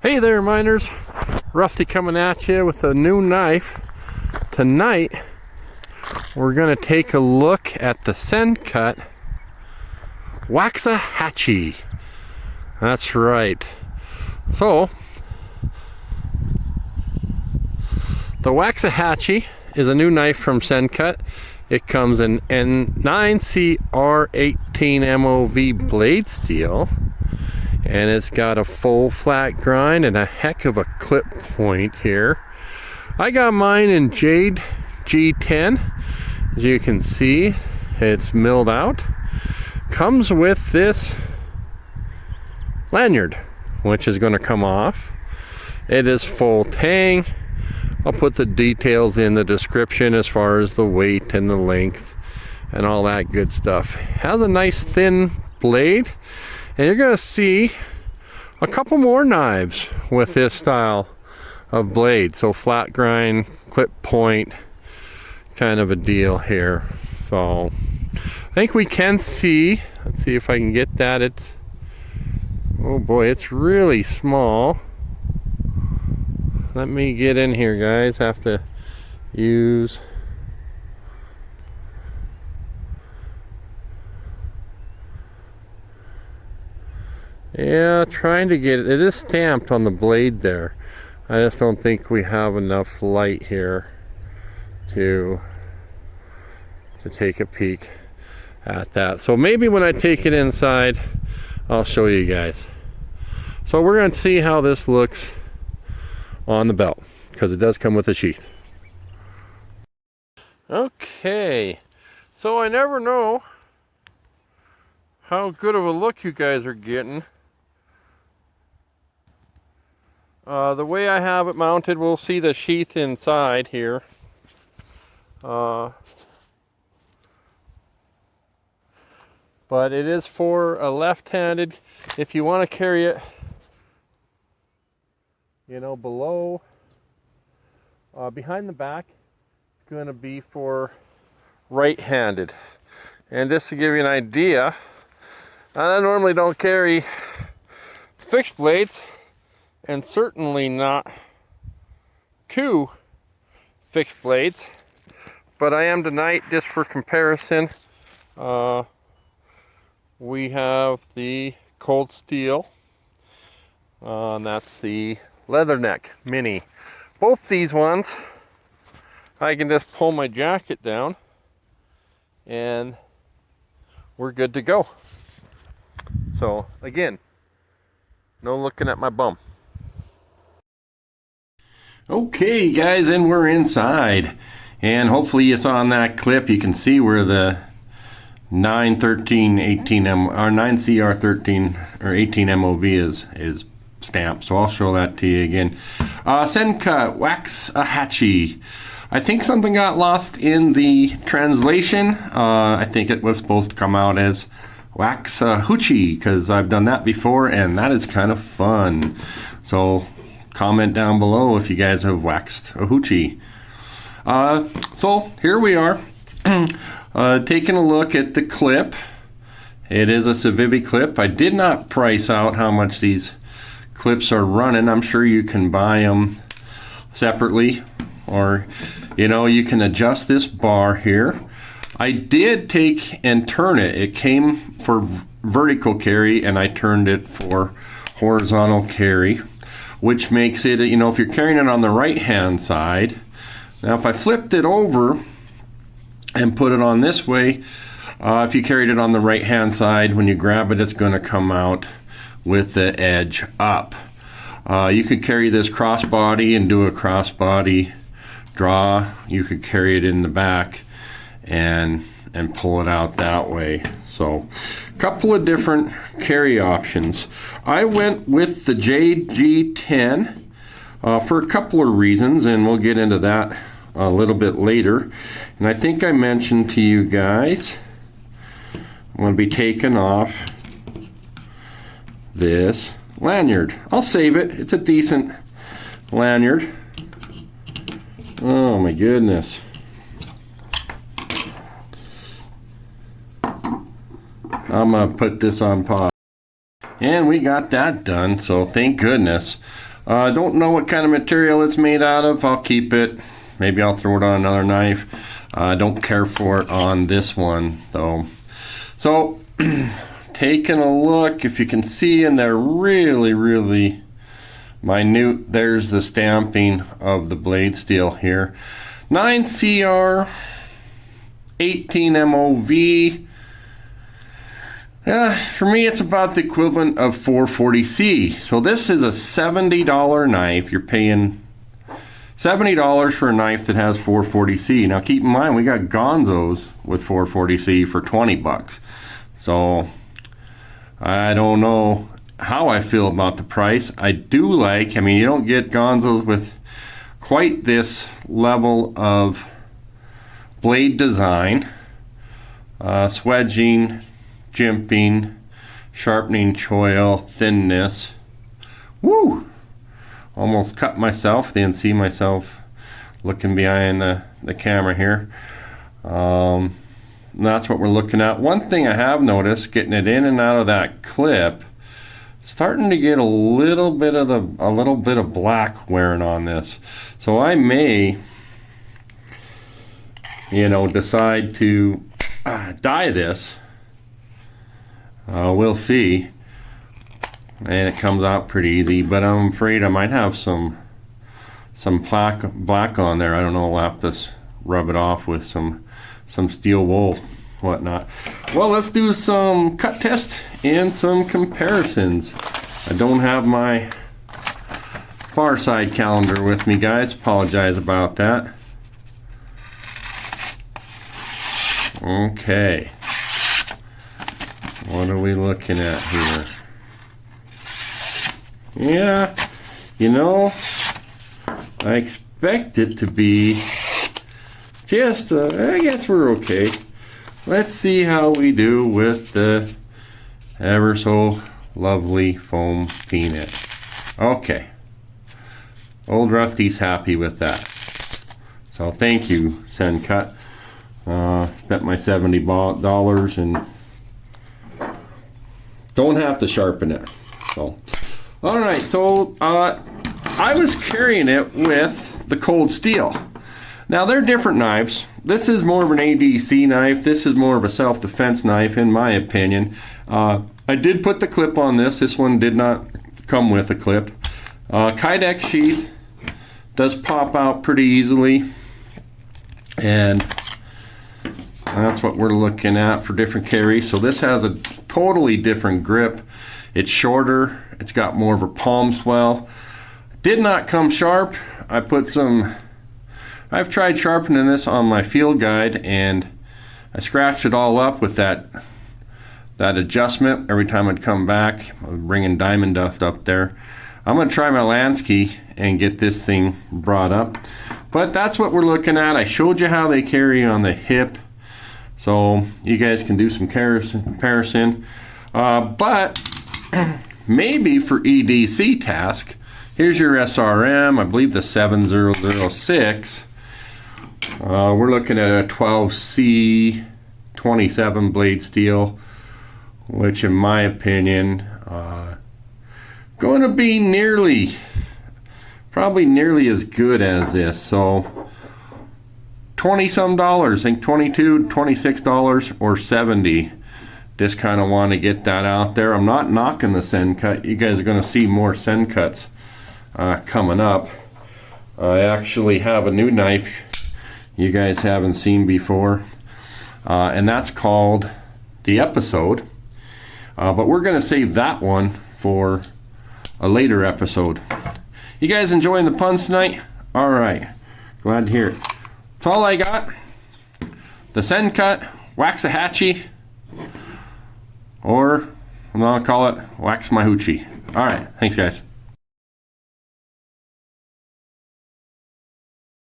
Hey there, miners. Rusty coming at you with a new knife. Tonight, we're going to take a look at the Sencut'S Waxahachie. That's right. So, the Waxahachie is a new knife from Sencut'S. It comes in 9CR18MOV blade steel. And it's got a full flat grind and a heck of a clip point here. I got mine in Jade G10. As you can see, it's milled out. Comes with this lanyard, which is going to come off. It is full tang. I'll put the details in the description as far as the weight and the length and all that good stuff. Has a nice thin blade. And you're going to see a couple more knives with this style of blade. So flat grind, clip point, kind of a deal here. So I think we can see, let's see if I can get that. It's, oh boy, it's really small. Let me get in here, guys. Have to use... Yeah, trying to get it. It is stamped on the blade there. I just don't think we have enough light here to take a peek at that. So maybe when I take it inside, I'll show you guys. So we're going to see how this looks on the belt, because it does come with a sheath. Okay, so I never know how good of a look you guys are getting. The way I have it mounted, we'll see the sheath inside here. But it is for a left-handed. If you want to carry it, you know, below, behind the back, it's going to be for right-handed. And just to give you an idea, I normally don't carry fixed blades, and certainly not two fixed blades, but I am tonight, just for comparison. We have the cold steel, and that's the leather neck mini. Both these ones, I can just pull my jacket down and we're good to go. So again, no looking at my bum. Okay guys, and we're inside, and hopefully you saw in that clip, you can see where the 9CR18 or 9CR13 or 18MOV is stamped. So I'll show that to you again. Sencut'S Waxahachie. I think something got lost in the translation. I think it was supposed to come out as Waxahachie, because I've done that before and that is kind of fun. So comment down below if you guys have waxed a hoochie. So here we are, taking a look at the clip. It is a Civivi clip. I did not price out how much these clips are running. I'm sure you can buy them separately, or you know, you can adjust this bar here. I did take and turn it. It came for vertical carry and I turned it for horizontal carry, which makes it, you know, if you're carrying it on the right hand side. Now if I flipped it over and put it on this way, if you carried it on the right hand side, when you grab it, it's going to come out with the edge up. You could carry this crossbody and do a crossbody draw. You could carry it in the back and pull it out that way. So a couple of different carry options. I went with the Jade G10 for a couple of reasons, and we'll get into that a little bit later. And I think I mentioned to you guys, I'm going to be taking off this lanyard. I'll save it. It's a decent lanyard. Oh my goodness. I'm going to put this on pause. And we got that done, so thank goodness. Don't know what kind of material it's made out of. I'll keep it. Maybe I'll throw it on another knife. Don't care for it on this one though. So taking a look, if you can see, and they're really minute. There's the stamping of the blade steel here. 9CR18MOV. For me, it's about the equivalent of 440C. So this is a $70 knife. You're paying $70 for a knife that has 440C. Now keep in mind, we got Gonzos with 440C for 20 bucks. So I don't know how I feel about the price. I do like, I mean, you don't get Gonzos with quite this level of blade design, swedging, jimping, sharpening choil, thinness. Woo! Almost cut myself. Didn't see myself looking behind the camera here. That's what we're looking at. One thing I have noticed, getting it in and out of that clip, starting to get a little bit of black wearing on this. So I may, decide to dye this. We'll see. And it comes out pretty easy, but I'm afraid I might have some black on there. I don't know. I'll have to rub it off with some steel wool, whatnot. Well, let's do some cut test and some comparisons. I don't have my far side calendar with me, guys. Apologize about that. Okay. What are we looking at here? Yeah, I expect it to be just, I guess we're okay. Let's see how we do with the ever so lovely foam peanut. Okay. Old Rusty's happy with that. So thank you, Sencut. Spent my $70 and don't have to sharpen it. So, all right. So I was carrying it with the cold steel. Now they're different knives. This is more of an ADC knife. This is more of a self-defense knife, in my opinion. I did put the clip on this. This one did not come with a clip. Kydex Sheath does pop out pretty easily, and that's what we're looking at for different carries. So this has a totally different grip. It's shorter. It's got more of a palm swell. Did not come sharp. I've tried sharpening this on my field guide, and I scratched it all up with that adjustment every time I'd come back. I was bringing diamond dust up there. I'm going to try my Lansky and get this thing brought up. But that's what we're looking at. I showed you how they carry on the hip, so you guys can do some comparison. But maybe for EDC task, here's your SRM, I believe the 7006. We're looking at a 12C 27 blade steel, which in my opinion, going to be probably nearly as good as this. So 20 some dollars, I think $22, $26 or $70. Just kind of want to get that out there. I'm not knocking the Sencut. You guys are going to see more Sencut's coming up. I actually have a new knife you guys haven't seen before, and that's called the Episode. But we're going to save that one for a later episode. You guys enjoying the puns tonight? All right, glad to hear it. That's all I got. The Sencut Waxahachie, or I'm gonna call it Wax My Hoochie. All right, thanks guys.